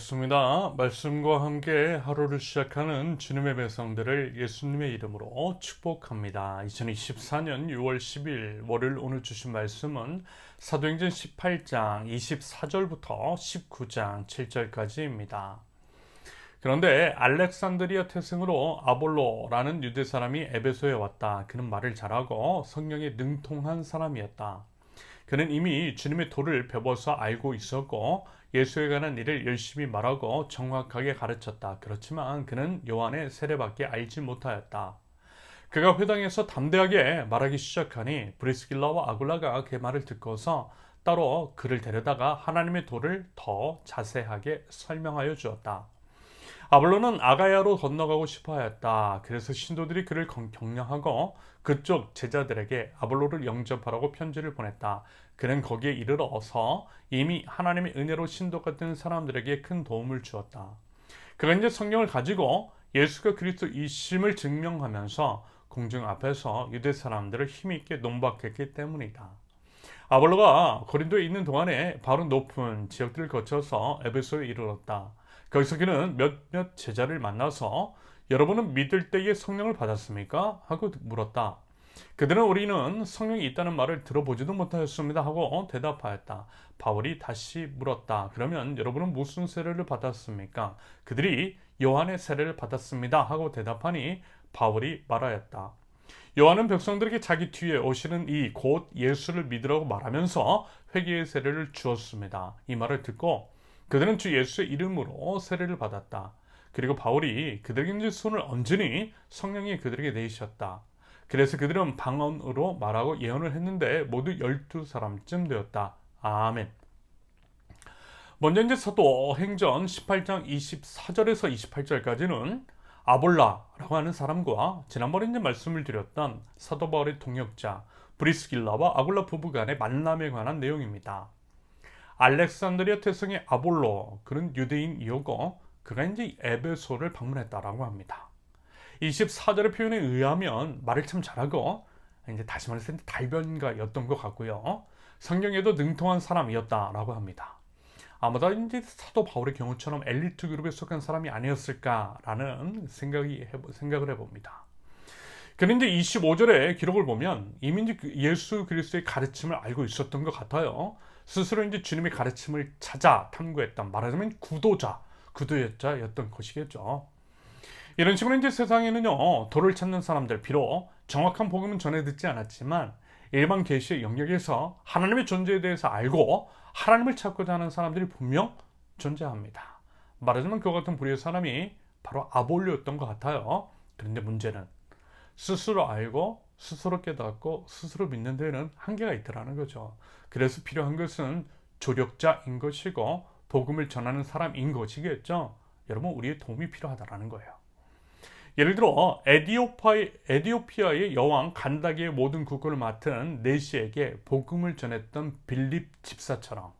반갑습니다. 말씀과 함께 하루를 시작하는 주님의 백성들을 예수님의 이름으로 축복합니다. 2024년 6월 10일 월요일 오늘 주신 말씀은 사도행전 18장 24절부터 19장 7절까지입니다. 그런데 알렉산드리아 태생으로 아볼로라는 유대 사람이 에베소에 왔다. 그는 말을 잘하고 성령에 능통한 사람이었다. 그는 이미 주님의 도를 배워서 알고 있었고 예수에 관한 일을 열심히 말하고 정확하게 가르쳤다. 그렇지만 그는 요한의 세례밖에 알지 못하였다. 그가 회당에서 담대하게 말하기 시작하니 브리스길라와 아굴라가 그 말을 듣고서 따로 그를 데려다가 하나님의 도를 더 자세하게 설명하여 주었다. 아볼로는 아가야로 건너가고 싶어 하였다. 그래서 신도들이 그를 격려하고 그쪽 제자들에게 아볼로를 영접하라고 편지를 보냈다. 그는 거기에 이르러서 이미 하나님의 은혜로 신도가 된 사람들에게 큰 도움을 주었다. 그가 이제 성경을 가지고 예수가 그리스도이심을 증명하면서 공중 앞에서 유대 사람들을 힘있게 논박했기 때문이다. 아볼로가 고린도에 있는 동안에 바로 높은 지역들을 거쳐서 에베소에 이르렀다. 거기서 그는 몇몇 제자를 만나서 여러분은 믿을 때에 성령을 받았습니까? 하고 물었다. 그들은 우리는 성령이 있다는 말을 들어보지도 못하였습니다 하고 대답하였다. 바울이 다시 물었다. 그러면 여러분은 무슨 세례를 받았습니까? 그들이 요한의 세례를 받았습니다 하고 대답하니 바울이 말하였다. 요한은 백성들에게 자기 뒤에 오시는 이 곧 예수를 믿으라고 말하면서 회개의 세례를 주었습니다. 이 말을 듣고 그들은 주 예수의 이름으로 세례를 받았다. 그리고 바울이 그들에게 손을 얹으니 성령이 그들에게 내리셨다. 그래서 그들은 방언으로 말하고 예언을 했는데 모두 12사람쯤 되었다. 아멘. 먼저 이제 사도행전 18장 24절에서 28절까지는 아볼라라고 하는 사람과 지난번에 이제 말씀을 드렸던 사도 바울의 동역자 브리스길라와 아굴라 부부 간의 만남에 관한 내용입니다. 알렉산드리아 태생의 아볼로, 그는 유대인이었고 그가 이제 에베소를 방문했다라고 합니다. 24절의 표현에 의하면 말을 참 잘하고 이제 다시 말해서 달변가였던 것 같고요. 성경에도 능통한 사람이었다라고 합니다. 아마도 이제 사도 바울의 경우처럼 엘리트 그룹에 속한 사람이 아니었을까라는 생각을 해봅니다. 그런데 25절의 기록을 보면 이미 이제 예수 그리스도의 가르침을 알고 있었던 것 같아요. 스스로 이제 주님의 가르침을 찾아 탐구했던, 말하자면 구도자였던 것이겠죠. 이런 식으로 이제 세상에는요, 도를 찾는 사람들, 비록 정확한 복음은 전해 듣지 않았지만 일반 계시의 영역에서 하나님의 존재에 대해서 알고 하나님을 찾고자 하는 사람들이 분명 존재합니다. 말하자면 그 같은 부류의 사람이 바로 아볼로였던 것 같아요. 그런데 문제는 스스로 알고 스스로 깨닫고 스스로 믿는 데에는 한계가 있더라는 거죠. 그래서 필요한 것은 조력자인 것이고 복음을 전하는 사람인 것이겠죠. 여러분, 우리의 도움이 필요하다는 거예요. 예를 들어 에디오피아의 여왕 간다기의 모든 국권을 맡은 네시에게 복음을 전했던 빌립 집사처럼,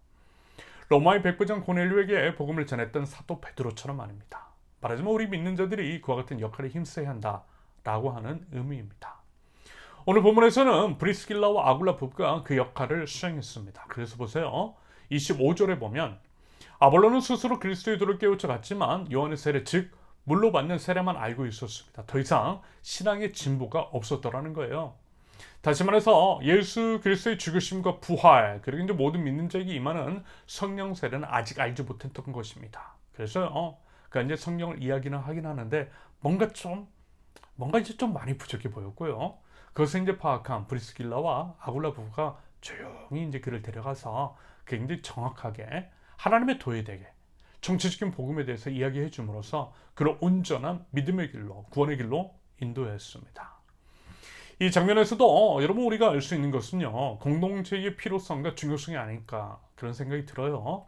로마의 백부장 고넬료에게 복음을 전했던 사도 베드로처럼 말입니다. 말하자면 우리 믿는 자들이 그와 같은 역할에 힘써야 한다라고 하는 의미입니다. 오늘 본문에서는 브리스길라와 아굴라 부부가 그 역할을 수행했습니다. 그래서 보세요. 25절에 보면 아볼로는 스스로 그리스도의 도를 깨우쳐 갔지만 요한의 세례, 즉 물로 받는 세례만 알고 있었습니다. 더 이상 신앙의 진보가 없었더라는 거예요. 다시 말해서 예수 그리스도의 죽으심과 부활, 그리고 이제 모든 믿는 자에게 임하는 성령 세례는 아직 알지 못했던 것입니다. 그래서 그러니까 이제 성령을 이야기는 하긴 하는데 뭔가 이제 좀 많이 부족해 보였고요. 그것을 이제 파악한 브리스길라와 아굴라 부부가 조용히 이제 그를 데려가서 굉장히 정확하게 하나님의 도에 대해 정치적인 복음에 대해서 이야기해 줌으로써 그를 온전한 믿음의 길로, 구원의 길로 인도했습니다. 이 장면에서도 여러분 우리가 알 수 있는 것은요, 공동체의 필요성과 중요성이 아닐까 그런 생각이 들어요.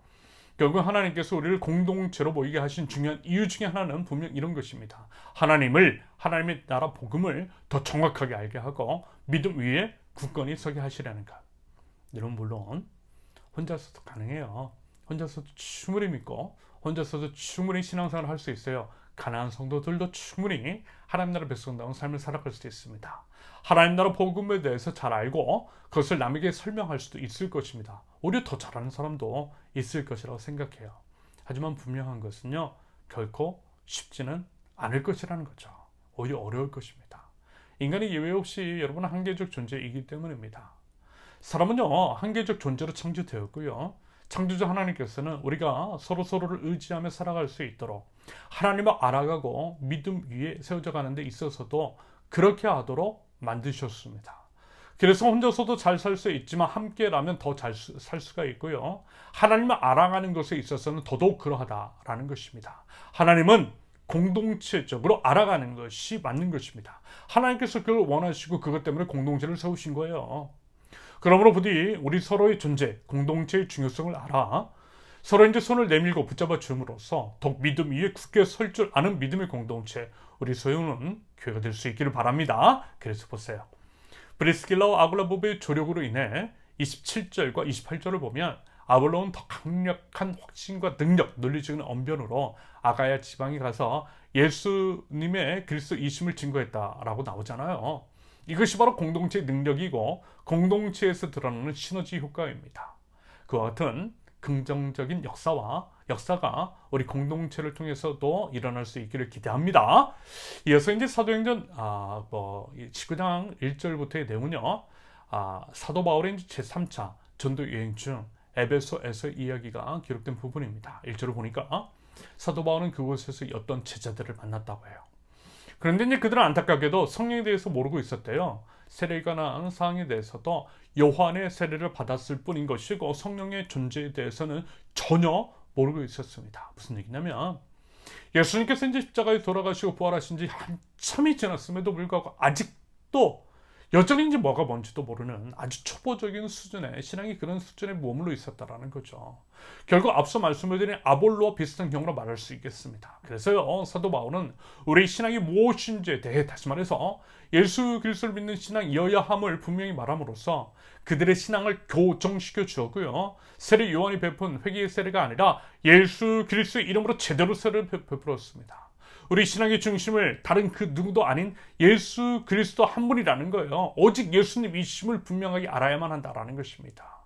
결국 하나님께서 우리를 공동체로 보이게 하신 중요한 이유 중에 하나는 분명 이런 것입니다. 하나님의 나라 복음을 더 정확하게 알게 하고 믿음 위에 굳건히 서게 하시려는 것. 여러분 물론 혼자서도 가능해요. 혼자서도 충분히 믿고 혼자서도 충분히 신앙생활을 할 수 있어요. 가난한 성도들도 충분히 하나님 나라 백성다운 삶을 살아갈 수 있습니다. 하나님 나라 복음에 대해서 잘 알고 그것을 남에게 설명할 수도 있을 것입니다. 오히려 더 잘하는 사람도 있을 것이라고 생각해요. 하지만 분명한 것은요, 결코 쉽지는 않을 것이라는 거죠. 오히려 어려울 것입니다. 인간이 예외 없이 여러분은 한계적 존재이기 때문입니다. 사람은요, 한계적 존재로 창조되었고요. 창조주 하나님께서는 우리가 서로를 의지하며 살아갈 수 있도록 하나님을 알아가고 믿음 위에 세워져 가는 데 있어서도 그렇게 하도록 만드셨습니다. 그래서 혼자서도 잘 살 수 있지만 함께라면 더 잘 살 수가 있고요. 하나님을 알아가는 것에 있어서는 더더욱 그러하다라는 것입니다. 하나님은 공동체적으로 알아가는 것이 맞는 것입니다. 하나님께서 그걸 원하시고 그것 때문에 공동체를 세우신 거예요. 그러므로 부디 우리 서로의 존재, 공동체의 중요성을 알아 서로 이제 손을 내밀고 붙잡아 줌으로써 더욱 믿음 위에 굳게 설 줄 아는 믿음의 공동체, 우리 소유는 교회가 될 수 있기를 바랍니다. 그래서 보세요. 브리스길라와 아굴라보베의 조력으로 인해 27절과 28절을 보면 아볼로는 더 강력한 확신과 능력, 논리적인 언변으로 아가야 지방에 가서 예수님의 그리스도이심을 증거했다라고 나오잖아요. 이것이 바로 공동체의 능력이고 공동체에서 드러나는 시너지 효과입니다. 그와 같은 긍정적인 역사가 우리 공동체를 통해서도 일어날 수 있기를 기대합니다. 이어서 이제 사도행전 19장 1절부터의 내용은요, 사도 바울의 제3차 전도 여행 중 에베소에서 이야기가 기록된 부분입니다. 1절을 보니까 사도 바울은 그곳에서 어떤 제자들을 만났다고 해요. 그런데 이제 그들은 안타깝게도 성령에 대해서 모르고 있었대요. 세례에 관한 사항에 대해서도 요한의 세례를 받았을 뿐인 것이고 성령의 존재에 대해서는 전혀 모르고 있었습니다. 무슨 얘기냐면 예수님께서 이제 십자가에 돌아가시고 부활하신 지 한참이 지났음에도 불구하고 아직도 여전히 이제 뭐가 뭔지도 모르는 아주 초보적인 수준의 신앙이 그런 수준에 머물러 있었다라는 거죠. 결국 앞서 말씀을 드린 아볼로와 비슷한 경우로 말할 수 있겠습니다. 그래서요, 사도 바울은 우리 신앙이 무엇인지에 대해 다시 말해서 예수 그리스도를 믿는 신앙이어야 함을 분명히 말함으로써 그들의 신앙을 교정시켜 주었고요. 세례 요한이 베푼 회개의 세례가 아니라 예수 그리스도의 이름으로 제대로 세례를 베풀었습니다. 우리 신앙의 중심을 다른 그 누구도 아닌 예수 그리스도 한 분이라는 거예요. 오직 예수님이심을 분명하게 알아야만 한다라는 것입니다.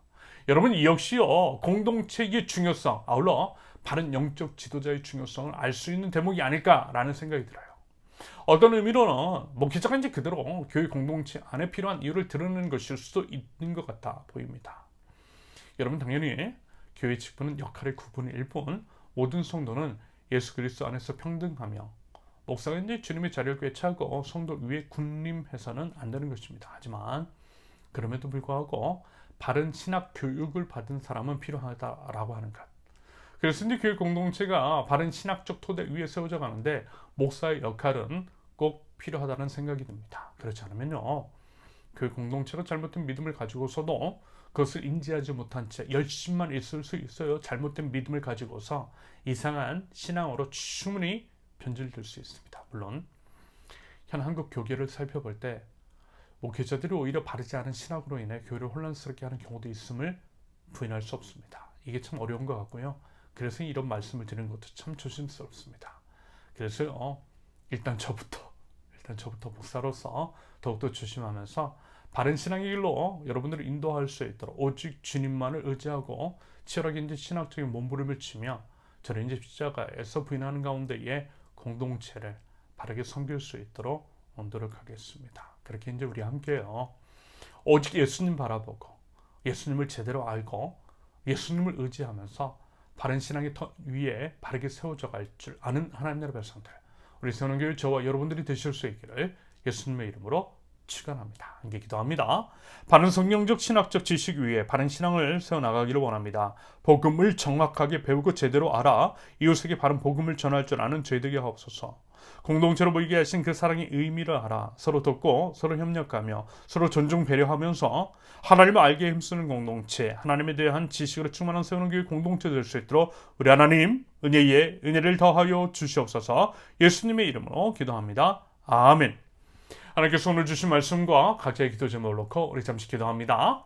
여러분, 이 역시요, 공동체의 중요성, 아울러 바른 영적 지도자의 중요성을 알 수 있는 대목이 아닐까라는 생각이 들어요. 어떤 의미로는 목회자가 이제 그대로 교회 공동체 안에 필요한 이유를 드러내는 것일 수도 있는 것 같아 보입니다. 여러분, 당연히 교회 직분은 역할의 구분일 뿐 모든 성도는 예수 그리스도 안에서 평등하며 목사가 이제 주님의 자리를 꿰차고 성도 위에 군림해서는 안 되는 것입니다. 하지만 그럼에도 불구하고 바른 신학 교육을 받은 사람은 필요하다라고 하는 것. 그래서 이제 교회 공동체가 바른 신학적 토대 위에 세워져 가는데 목사의 역할은 꼭 필요하다는 생각이 듭니다. 그렇지 않으면요, 교회 공동체가 잘못된 믿음을 가지고서도 그것을 인지하지 못한 채 열심만 있을 수 있어요. 잘못된 믿음을 가지고서 이상한 신앙으로 충분히 변질될 수 있습니다. 물론 현 한국 교계를 살펴볼 때 목회자들이 오히려 바르지 않은 신학으로 인해 교회를 혼란스럽게 하는 경우도 있음을 부인할 수 없습니다. 이게 참 어려운 것 같고요. 그래서 이런 말씀을 드리는 것도 참 조심스럽습니다. 그래서 일단 저부터 목사로서 더욱더 조심하면서 바른 신앙의 길로 여러분들을 인도할 수 있도록 오직 주님만을 의지하고 치열하게 이제 신학적인 몸부림을 치며 저는 이제 십자가에서 부인하는 가운데에 공동체를 바르게 섬길 수 있도록 노력하겠습니다. 그렇게 이제 우리 함께요, 오직 예수님 바라보고 예수님을 제대로 알고 예수님을 의지하면서 바른 신앙의 터 위에 바르게 세워져 갈 줄 아는 하나님 나라의 백성들, 우리 세운교회 저와 여러분들이 되실 수 있기를 예수님의 이름으로 축원합니다. 함께 기도합니다. 바른 성경적 신학적 지식 위에 바른 신앙을 세워나가기를 원합니다. 복음을 정확하게 배우고 제대로 알아 이웃에게 바른 복음을 전할 줄 아는 저희들에게 하옵소서. 공동체로 모이게 하신 그 사랑의 의미를 알아 서로 돕고 서로 협력하며 서로 존중 배려하면서 하나님을 알게 힘쓰는 공동체, 하나님에 대한 지식으로 충만한 세우는 교회 공동체 될 수 있도록 우리 하나님 은혜에 은혜를 더하여 주시옵소서. 예수님의 이름으로 기도합니다. 아멘. 하나님께서 오늘 주신 말씀과 각자의 기도 제목을 놓고 우리 잠시 기도합니다.